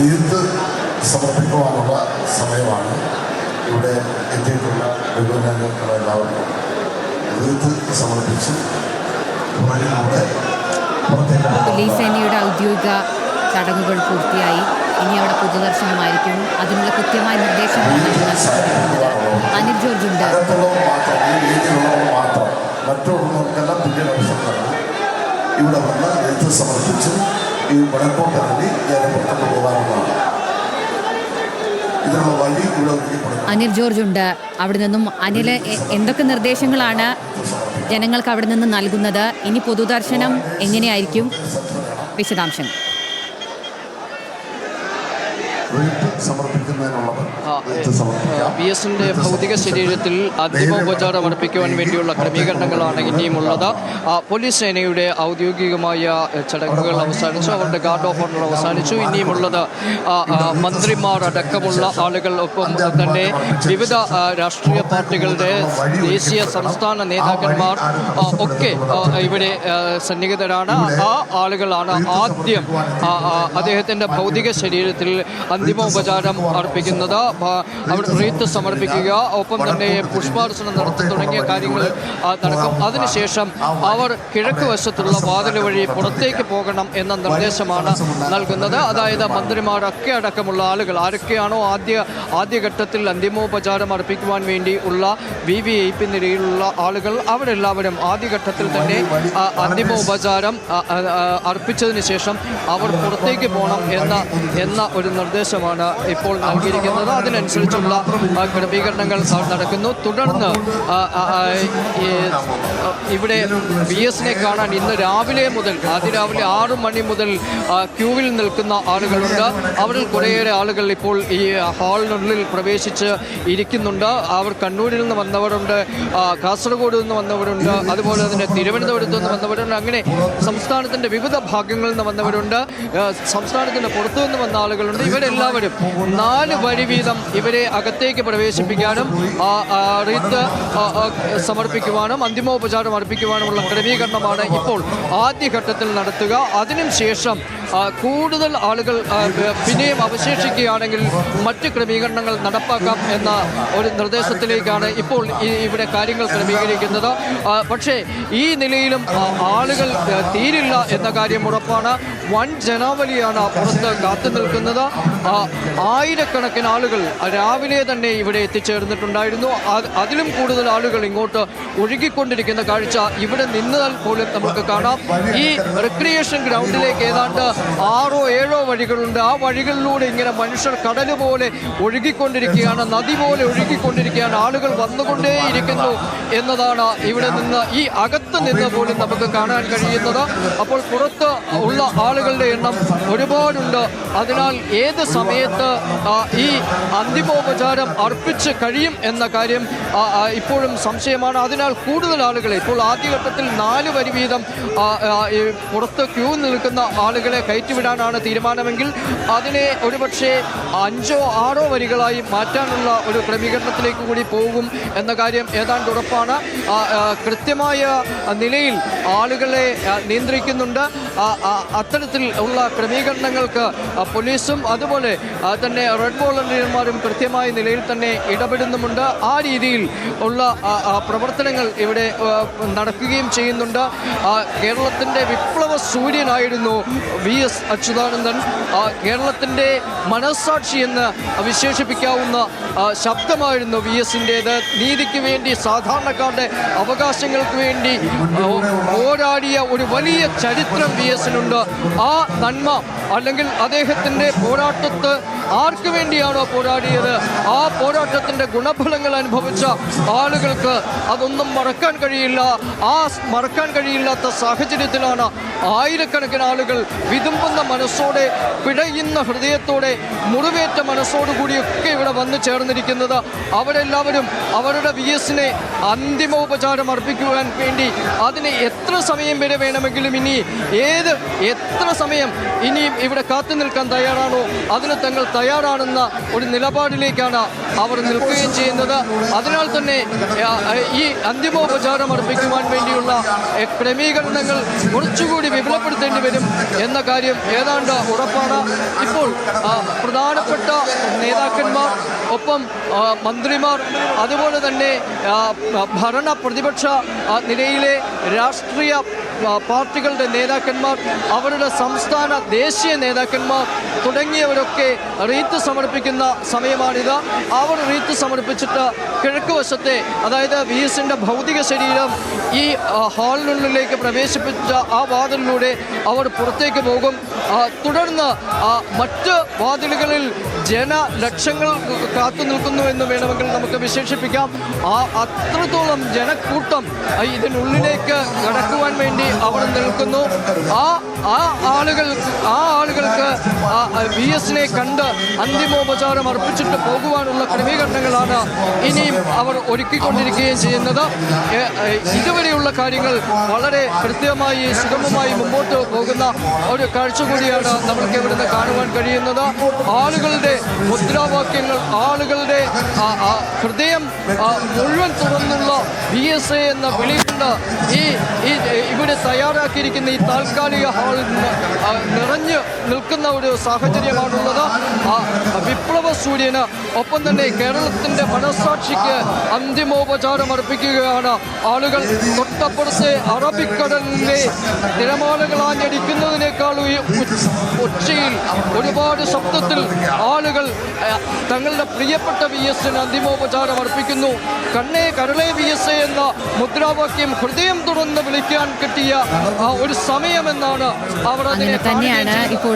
വീഴ്ത്ത് സമർപ്പിക്കുവാനുള്ള സമയമാണ്. ഇവിടെ എത്തിയിട്ടുള്ള ബഹുമാനങ്ങളെല്ലാവർക്കും വീഴ്ത്ത് സമർപ്പിച്ച് പോലീസ് സേനയുടെ ഔദ്യോഗിക ചടങ്ങുകൾ പൂർത്തിയായി. ഇനി അവിടെ പൊതുദർശനമായിരിക്കും. അതിനുള്ള കൃത്യമായ നിർദ്ദേശങ്ങളാണ് അനിൽ ജോർജ് ഉണ്ട്. മറ്റുള്ളവർക്കെല്ലാം തുല്യ അവസരമാണ്. ഇവിടെ വന്ന് വീഴ്ത്ത് സമർപ്പിച്ച് ഈ വടക്കോട്ടിറങ്ങി പുറത്തോട്ട് പോകാവുന്നതാണ്. ഇതിനുള്ള വഴി ഇവിടെ ഒരുക്കപ്പെടുന്നു. അനിൽ ജോർജ് ഉണ്ട്. അവിടെ നിന്നും അനിൽ എന്തൊക്കെ നിർദ്ദേശങ്ങളാണ് ജനങ്ങൾക്ക് അവിടെ നിന്ന് നൽകുന്നത്? ഇനി പൊതുദർശനം എങ്ങനെയായിരിക്കും? വിശദാംശങ്ങൾ വി എസിന്റെ ഭൗതിക ശരീരത്തിൽ അന്തിമോപചാരം അർപ്പിക്കുവാൻ വേണ്ടിയുള്ള ക്രമീകരണങ്ങളാണ് ഇനിയുമുള്ളത്. പോലീസ് സേനയുടെ ഔദ്യോഗികമായ ചടങ്ങുകൾ അവസാനിച്ചു. അവരുടെ ഗാർഡ് ഓഫ് ഓണർ അവസാനിച്ചു. ഇനിയുമുള്ളത് മന്ത്രിമാർ അടക്കമുള്ള ആളുകൾ, ഒപ്പം തന്നെ വിവിധ രാഷ്ട്രീയ പാർട്ടികളുടെ ദേശീയ സംസ്ഥാന നേതാക്കന്മാർ ഒക്കെ ഇവിടെ സന്നിഹിതരാണ്. ആ ആളുകളാണ് ആദ്യം അദ്ദേഹത്തിന്റെ ഭൗതിക ശരീരത്തിൽ അന്തിമോപചാരം അർപ്പിക്കുന്നത്. അവിടെ റീത്ത് സമർപ്പിക്കുക, ഒപ്പം തന്നെ പുഷ്പാർച്ചന നടത്തി തുടങ്ങിയ കാര്യങ്ങൾ നടക്കും. അതിനുശേഷം അവർ കിഴക്ക് വശത്തുള്ള വാതിൽ വഴി പുറത്തേക്ക് പോകണം എന്ന നിർദ്ദേശമാണ് നൽകുന്നത്. അതായത് മന്ത്രിമാരൊക്കെ അടക്കമുള്ള ആളുകൾ ആരൊക്കെയാണോ ആദ്യഘട്ടത്തിൽ അന്തിമോപചാരം അർപ്പിക്കുവാൻ വേണ്ടി ഉള്ള VVIP നിലയിലുള്ള ആളുകൾ, അവരെല്ലാവരും ആദ്യഘട്ടത്തിൽ തന്നെ അന്തിമോപചാരം അർപ്പിച്ചതിന് ശേഷം അവർ പുറത്തേക്ക് പോകണം എന്ന ഒരു നിർദ്ദേശമാണ് ഇപ്പോൾ നൽകിയിരിക്കുന്നത്. അതിനനുസരിച്ചുള്ള ക്രമീകരണങ്ങൾ നടക്കുന്നു. തുടർന്ന് ഇവിടെ VS കാണാൻ ഇന്ന് രാവിലെ മുതൽ അതിരാവിലെ 6 മണി മുതൽ ക്യൂവിൽ നിൽക്കുന്ന ആളുകളുണ്ട്. അവരിൽ കുറേയേറെ ആളുകൾ ഇപ്പോൾ ഈ ഹാളിനുള്ളിൽ പ്രവേശിച്ച് ഇരിക്കുന്നുണ്ട്. അവർ കണ്ണൂരിൽ നിന്ന് വന്നവരുണ്ട്, കാസർഗോഡ് നിന്ന് വന്നവരുണ്ട്, അതുപോലെ തന്നെ തിരുവനന്തപുരത്ത് നിന്ന് വന്നവരുണ്ട്. അങ്ങനെ സംസ്ഥാനത്തിൻ്റെ വിവിധ ഭാഗങ്ങളിൽ നിന്ന് വന്നവരുണ്ട്, സംസ്ഥാനത്തിൻ്റെ പുറത്തു നിന്ന് വന്ന ആളുകളുണ്ട്. ഇവരെല്ലാവരും 4 വഴി വീതം ഇവരെ അകത്തേക്ക് പ്രവേശിപ്പിക്കാനും റീത്ത് സമർപ്പിക്കുവാനും അന്തിമോപചാരം അർപ്പിക്കുവാനുമുള്ള ക്രമീകരണമാണ് ഇപ്പോൾ ആദ്യഘട്ടത്തിൽ നടത്തുക. അതിനുശേഷം കൂടുതൽ ആളുകൾ പിന്നെയും അവശേഷിക്കുകയാണെങ്കിൽ മറ്റ് ക്രമീകരണങ്ങൾ നടപ്പാക്കാം എന്ന ഒരു നിർദ്ദേശത്തിലേക്കാണ് ഇപ്പോൾ ഇവിടെ കാര്യങ്ങൾ ക്രമീകരിക്കുന്നത്. പക്ഷേ ഈ നിലയിലും ആളുകൾ തീരില്ല എന്ന കാര്യം ഉറപ്പാണ്. വൻ ജനാവലിയാണ് പുറത്ത് കാത്തു നിൽക്കുന്നത്. ആയിരക്കണക്കിന് ആളുകൾ രാവിലെ തന്നെ ഇവിടെ എത്തിച്ചേർന്നിട്ടുണ്ടായിരുന്നു. അതിലും കൂടുതൽ ആളുകൾ ഇങ്ങോട്ട് ഒഴുകിക്കൊണ്ടിരിക്കുന്ന കാഴ്ച ഇവിടെ നിന്നാൽ പോലും നമുക്ക് കാണാം. ഈ റിക്രിയേഷൻ ഗ്രൗണ്ടിലേക്ക് ഏതാണ്ട് 6 or 7 വഴികളുണ്ട്. ആ വഴികളിലൂടെ ഇങ്ങനെ മനുഷ്യർ കടൽ പോലെ ഒഴുകിക്കൊണ്ടിരിക്കുകയാണ്, നദി പോലെ ഒഴുകിക്കൊണ്ടിരിക്കുകയാണ്. ആളുകൾ വന്നുകൊണ്ടേയിരിക്കുന്നു എന്നതാണ് ഇവിടെ നിന്ന് ഈ അകത്ത് നിന്ന് പോലും നമുക്ക് കാണാൻ കഴിയുന്നത്. അപ്പോൾ പുറത്ത് ഉള്ള ആളുകളുടെ എണ്ണം ഒരുപാടുണ്ട്. അതിനാൽ ഏത് സമയത്ത് ഈ അന്തിമോപചാരം അർപ്പിച്ച് കഴിയും എന്ന കാര്യം ഇപ്പോഴും സംശയമാണ്. അതിനാൽ കൂടുതൽ ആളുകളെ ഇപ്പോൾ ആദ്യഘട്ടത്തിൽ 4 വരി വീതം പുറത്ത് ക്യൂ നിൽക്കുന്ന ആളുകളെ കയറ്റിവിടാനാണ് തീരുമാനമെങ്കിൽ അതിനെ ഒരുപക്ഷെ 5 or 6 വരികളായി മാറ്റാനുള്ള ഒരു ക്രമീകരണത്തിലേക്ക് കൂടി പോകും എന്ന കാര്യം ഏതാണ്ട് ഉറപ്പാണ്. കൃത്യമായ നിലയിൽ ആളുകളെ നിയന്ത്രിക്കുന്നുണ്ട്. അത്തരത്തിൽ ഉള്ള ക്രമീകരണങ്ങൾക്ക് പോലീസും അതുപോലെ തന്നെ റെഡ് വോളണ്ടിയർമാരും കൃത്യമായ നിലയിൽ തന്നെ ഇടപെടുന്നുമുണ്ട്. ആ രീതിയിൽ ഉള്ള പ്രവർത്തനങ്ങൾ ഇവിടെ നടക്കുകയും ചെയ്യുന്നുണ്ട്. കേരളത്തിൻ്റെ വിപ്ലവ സൂര്യനായിരുന്നു VS അച്യുതാനന്ദൻ. കേരളത്തിൻ്റെ മനസ്സാക്ഷി എന്ന് വിശേഷിപ്പിക്കാവുന്ന ശബ്ദമായിരുന്നു VSൻ്റേത്. നീതിക്ക് വേണ്ടി, സാധാരണക്കാരുടെ അവകാശങ്ങൾക്ക് വേണ്ടി പോരാടിയ ഒരു വലിയ ചരിത്രം VSനുണ്ട്. ആ നന്മ അല്ലെങ്കിൽ അദ്ദേഹത്തിൻ്റെ പോരാട്ടത്ത് ആർക്ക് വേണ്ടിയാണോ പോരാടിയത്, ആ പോരാട്ടത്തിൻ്റെ ഗുണഫലങ്ങൾ അനുഭവിച്ച ആളുകൾക്ക് അതൊന്നും മറക്കാൻ കഴിയില്ല. ആ മറക്കാൻ കഴിയില്ലാത്ത സാഹചര്യത്തിലാണ് ആയിരക്കണക്കിന് ആളുകൾ വിതുമ്പുന്ന മനസ്സോടെ, പിടയുന്ന ഹൃദയത്തോടെ, മുറിവേറ്റ മനസ്സോടുകൂടിയൊക്കെ ഇവിടെ വന്നു ചേർന്നിരിക്കുന്നത്. അവരെല്ലാവരും അവരുടെ VSനെ അന്തിമോപചാരം അർപ്പിക്കുവാൻ വേണ്ടി അതിന് എത്ര സമയം വരെ വേണമെങ്കിലും എത്ര സമയം ഇനിയും ഇവിടെ കാത്തു നിൽക്കാൻ തയ്യാറാണോ അതിന് തങ്ങൾ തയ്യാറാണെന്ന ഒരു നിലപാടിലേക്കാണ് അവർ നിൽക്കുകയും ചെയ്യുന്നത്. അതിനാൽ തന്നെ ഈ അന്തിമോപചാരം അർപ്പിക്കുവാൻ വേണ്ടിയുള്ള ക്രമീകരണങ്ങൾ കുറച്ചുകൂടി വിപുലപ്പെടുത്തേണ്ടി വരും എന്ന കാര്യം ഏതാണ്ട് ഉറപ്പാണ്. ഇപ്പോൾ പ്രധാനപ്പെട്ട നേതാക്കന്മാർ, ഒപ്പം മന്ത്രിമാർ, അതുപോലെ തന്നെ ഭരണ പ്രതിപക്ഷ നിലയിലെ രാഷ്ട്രീയ പാർട്ടികളുടെ നേതാക്കന്മാർ, അവരുടെ സംസ്ഥാന ദേശീയ നേതാക്കന്മാർ തുടങ്ങിയവരൊക്കെ റീത്ത് സമർപ്പിക്കുന്ന സമയമാണിത്. അവർ റീത്ത് സമർപ്പിച്ചിട്ട് കിഴക്ക് വശത്തെ, അതായത് VS-ന്റെ ഭൗതിക ശരീരം ഈ ഹാളിനുള്ളിലേക്ക് പ്രവേശിപ്പിച്ച ആ വാതിലിലൂടെ അവർ പുറത്തേക്ക് പോകും. തുടർന്ന് മറ്റ് വാതിലുകളിൽ ജനലക്ഷങ്ങൾ കാത്തു നിൽക്കുന്നു എന്ന് വേണമെങ്കിൽ നമുക്ക് വിശേഷിപ്പിക്കാം. അത്രത്തോളം ജനക്കൂട്ടം ഇതിനുള്ളിലേക്ക് കടക്കുവാൻ വേണ്ടി അവിടെ നിൽക്കുന്നു. ആ ആളുകൾക്ക് VS-നെ കണ്ട് അന്തിമോപചാരം അർപ്പിച്ചിട്ട് പോകുവാനുള്ള ക്രമീകരണങ്ങളാണ് ഇനിയും അവർ ഒരുക്കിക്കൊണ്ടിരിക്കുകയും ചെയ്യുന്നത്. ഇതുവരെയുള്ള കാര്യങ്ങൾ വളരെ കൃത്യമായി സുഗമമായി മുമ്പോട്ട് പോകുന്ന ഒരു കാഴ്ച കൂടിയാണ് നമ്മൾക്ക് ഇവിടുന്ന് കാണുവാൻ കഴിയുന്നത്. ആളുകളുടെ മുദ്രാവാക്യങ്ങൾ, ആളുകളുടെ ഹൃദയം മുഴുവൻ തുറന്നുള്ള VSA എന്ന വിളികൊണ്ട് ഇവിടെ തയ്യാറാക്കിയിരിക്കുന്ന ഈ താൽക്കാലിക ഹാളിൽ നിറഞ്ഞു നിൽക്കുന്ന ഒരു സാഹചര്യമാണുള്ളത്. വിപ്ലവ സൂര്യന് ഒപ്പം തന്നെ കേരളത്തിൻ്റെ മനസാക്ഷിക്ക് അന്തിമോപചാരം അർപ്പിക്കുകയാണ് ആളുകൾ. തൊട്ടപ്പുറത്തെ അറബിക്കടലിലെ തിരമാലകളാഞ്ഞടിക്കുന്നതിനേക്കാൾ ഉച്ചയിൽ ഒരുപാട് ശബ്ദത്തിൽ ആളുകൾ തങ്ങളുടെ പ്രിയപ്പെട്ട VS-ന് അന്തിമോപചാരം അർപ്പിക്കുന്നു. കണ്ണേ കരളേ VSA എന്ന മുദ്രാവാക്യം ഹൃദയം തുറന്ന് വിളിക്കാൻ കിട്ടിയ ഒരു സമയമെന്നാണ് അവർ അതിനെ തന്നെയാണ് ഇപ്പോൾ